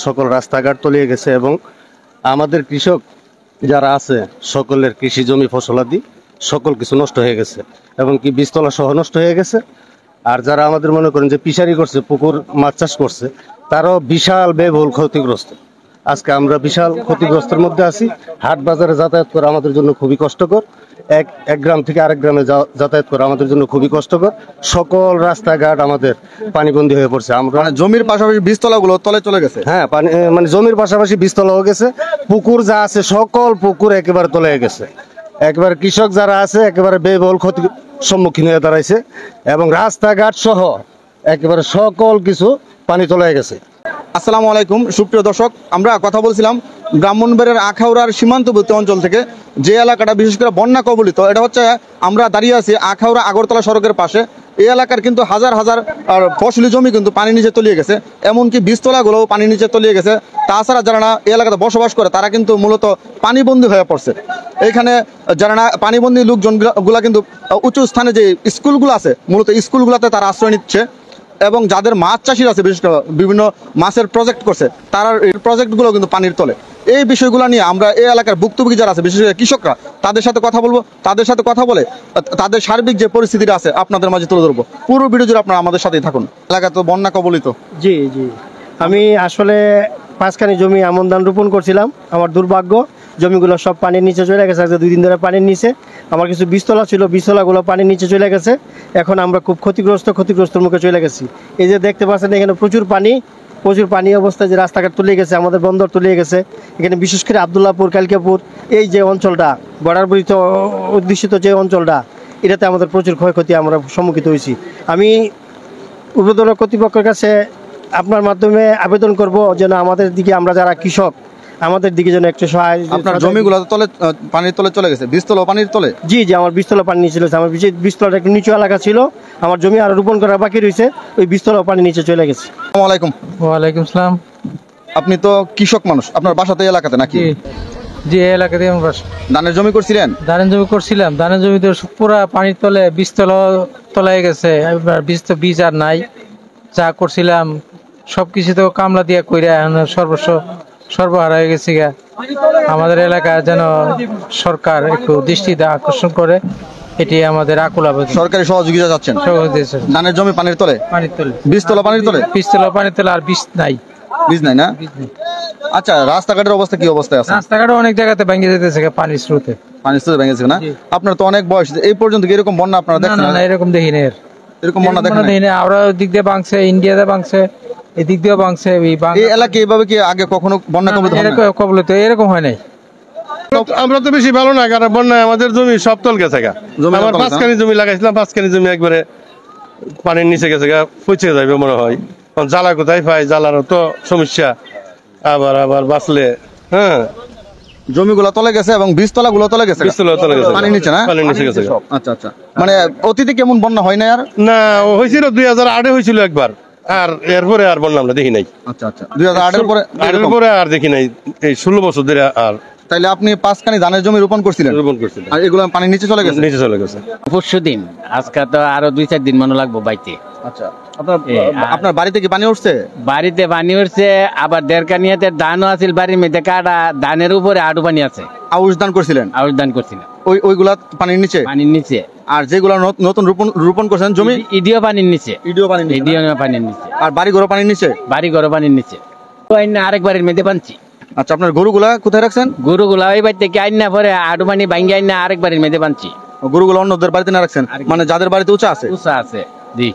সকল রাস্তাঘাট তলিয়ে গেছে এবং আমাদের কৃষক যারা আছে সকলের কৃষি জমি ফসলাদি সকল কিছু নষ্ট হয়ে গেছে এবং কি বীজতলা সহ নষ্ট হয়ে গেছে। আর যারা আমাদের মনে করেন যে ফিশারি করছে, পুকুর মাছ চাষ করছে, তারাও বিশাল ব্যয়বহুল ক্ষতিগ্রস্ত। আজকে আমরা বিশাল ক্ষতিগ্রস্তের মধ্যে আছি। হাট বাজারে যাতায়াত করা আমাদের জন্য খুবই কষ্টকর। এক গ্রাম থেকে আরেক গ্রামে যাতায়াত করা আমাদের জন্য খুবই কষ্টকর। সকল রাস্তাঘাট আমাদের পানিবন্দী হয়ে পড়ছে। আমরা জমির পাশাপাশি বীজতলাগুলো তলে চলে গেছে। হ্যাঁ, পানি মানে জমির পাশাপাশি বীজতলা হয়ে গেছে। পুকুর যা আছে সকল পুকুর একেবারে তলে গেছে। একবার কৃষক যারা আছে একেবারে ব্যয়বহুল ক্ষতির সম্মুখীন হয়ে দাঁড়াইছে এবং রাস্তাঘাট সহ একেবারে সকল কিছু পানি তলে গেছে। আসসালামু আলাইকুম সুপ্রিয় দর্শক, আমরা কথা বলছিলাম ব্রাহ্মণবাড়িয়ার আখাউড়ার সীমান্তবর্তী অঞ্চল থেকে যে এলাকাটা বিশেষ করে বন্যা কবলিত। এটা হচ্ছে আমরা দাঁড়িয়ে আছি আখাউড়া আগরতলা সড়কের পাশে। এই এলাকার কিন্তু হাজার হাজার ফসলি জমি কিন্তু পানি নিচে তলিয়ে গেছে, এমনকি বীজতলাগুলোও পানি নিচে তলিয়ে গেছে। তাছাড়া যারা না এই এলাকাতে বসবাস করে তারা কিন্তু মূলত পানিবন্দী হয়ে পড়ছে। এইখানে যারা না পানিবন্দী লোকজনগুলা কিন্তু উঁচু স্থানে যে স্কুলগুলো আছে মূলত স্কুলগুলোতে তারা আশ্রয় নিচ্ছে এবং যাদের মাছ চাষির আছে বিশেষ করে বিভিন্ন মাছের প্রজেক্ট করছে তারা এই প্রজেক্টগুলো কিন্তু পানির তলে। এই বিষয়গুলো নিয়ে আমরা এই এলাকার ভুক্তভোগী যারা আছে বিশেষ করে কৃষকরা তাদের সাথে কথা বলবো, তাদের সাথে কথা বলে তাদের সার্বিক যে পরিস্থিতিটা আছে আপনাদের মাঝে তুলে ধরবো। পুরো ভিডিও জুড়ে আপনারা আমাদের সাথেই থাকুন। এলাকা তো বন্যা কবলিত। জি জি, আমি আসলে 5খানি জমি আমন ধান রোপণ করছিলাম। আমার দুর্ভাগ্য জমিগুলো সব পানির নিচে চলে গেছে। আজকে 2 দিন ধরে পানির নিচে। আমার কিছু বীজতলা ছিল, বীজতলাগুলো পানির নিচে চলে গেছে। এখন আমরা খুব ক্ষতিগ্রস্তর মুখে চলে গেছি। এই যে দেখতে পাচ্ছেন এখানে প্রচুর পানি অবস্থায় যে রাস্তাঘাট তলিয়ে গেছে, আমাদের বন্দর তলিয়ে গেছে। এখানে বিশেষ করে আবদুল্লাহপুর, কালকিয়াপুর এই যে অঞ্চলটা বর্ডার অধ্যুষিত যে অঞ্চলটা, এটাতে আমাদের প্রচুর ক্ষয়ক্ষতি আমরা সম্মুখীন হয়েছি। আমি উপজেলা কর্তৃপক্ষের কাছে আপনার মাধ্যমে আবেদন করব যেন আমাদের দিকে, আমরা যারা কৃষক আমাদের দিকে যেন একটু সহায়। আপনার জমিগুলো তলে পানির তলে চলে গেছে, বীজতলা পানির তলে? জি জি, আমার বীজতলা পানি নিচে চলেছে। আমার বীজতলাটা একটু নিচু এলাকা ছিল, আমার জমি আরো রোপণ করা বাকি রয়েছে, ওই বীজতলা পানি নিচে চলে গেছে। আসসালামু আলাইকুম। ওয়ালাইকুম সালাম। আপনি তো কৃষক মানুষ, আপনার বাসা তো এই এলাকাতে নাকি? জি, এই এলাকাতে আমার বাসা। ধানের জমি করছিলেন? ধানের জমি করছিলাম, ধানের জমিতে পুরা পানির তলে, বীজতলা তলায় গেছে। বীজ আর নাই। যা করছিলাম সবকিছু তো কামলা দিয়ে কইরা এখন সর্বহারা হয়ে গেছে। আমাদের এলাকা যেন সরকার একটু দৃষ্টি আকর্ষণ করে, এটি আমাদের আকুল আবেদন। সরকারি সহযোগিতা যাচ্ছেন? ধানের জমি পানির তলে, বীজতলা পানির তলে? বীজতলা পানির তলে, আর বীজ নাই। বীজ নাই না? আচ্ছা, রাস্তাঘাটের অবস্থা কি অবস্থায় আছে? রাস্তাঘাট অনেক জায়গাতে ভেঙে যেতেছে পানির স্রোতে। ভেঙেছে না? আপনার তো অনেক বয়স, এই পর্যন্ত কি এরকম বন্যা আপনারা দেখছেন? না, এরকম দেখিনি। এরকম বন্যা দেখেন না? আমরা দিক দিয়ে ভাঙছে, ইন্ডিয়াতে ভাঙছে, এদিক দিয়েও ভাঙছে। এই এলাকা এইভাবে কি আগে কখনো বন্যা কবলিত এরকম হয় নাই? আমরা তো বেশি ভালো না, কারণ বন্যায় আমাদের জমি সব তল গেছে। আমার 5খানি জমি লাগাইছিলাম, 5খানি জমি একবারে পানির নিচে গেছে, পচে যাবে মনে হয়। জ্বালা কোথায় পাই, জ্বালারও তো সমস্যা। আবার বাঁচলে হ্যাঁ, জমিগুলো তলে গেছে এবং বীজতলা গুলো তলে গেছে, পানির নিচে না? পানির নিচে গেছে। আচ্ছা আচ্ছা, মানে অতীতে কেমন বন্যা হয় না? আর না, হয়েছিল 2008-এ হয়েছিল একবার, আর এরপরে আর বন্যা আমরা দেখি নাই। আচ্ছা আচ্ছা, 2008-এর পরে আর দেখি নাই, এই 16 বছর ধরে। আর তাইলে আপনি 5খানি ধানের জমি রোপণ করছিলেন, আর এগুলো পানির নিচে চলে গেছে? পরশু দিন, আজকে তো আরো 2-4 দিন মনে লাগবো বাইতে। আচ্ছা, আপনার বাড়িতে কি পানি উঠছে? বাড়িতে পানি উঠছে, আবার দেড়কানিয়াতে ধানও আছিল বাড়ির মধ্যে কাটা, ধানের উপরে আড়ু পানি আছে। আউশ ধান করছিলেন? আউশ ধান করছিলাম। ওইগুলা পানির নিচে? আর যেগুলো নতুন রোপণ করছেন জমি, ইডিও পানির নিচে। পানির নিচে। আর বাড়ি ঘর পানির নিচে? বাড়ি ঘর পানির নিচে। আরেক বাড়ির মধ্যে পানছি। আচ্ছা, আপনার গরুগুলা কোথায় রাখছেন? গরুগুলা ওই বাড়ি থেকে আইনা পরে আড়ু পানি ভাঙ্গি আইনা আরেক বাড়ির মধ্যে পানছি। গরুগুলো অন্যদের বাড়িতে না রাখছেন, মানে যাদের বাড়িতে উঁচা আছে? উঁচা আছে, জি।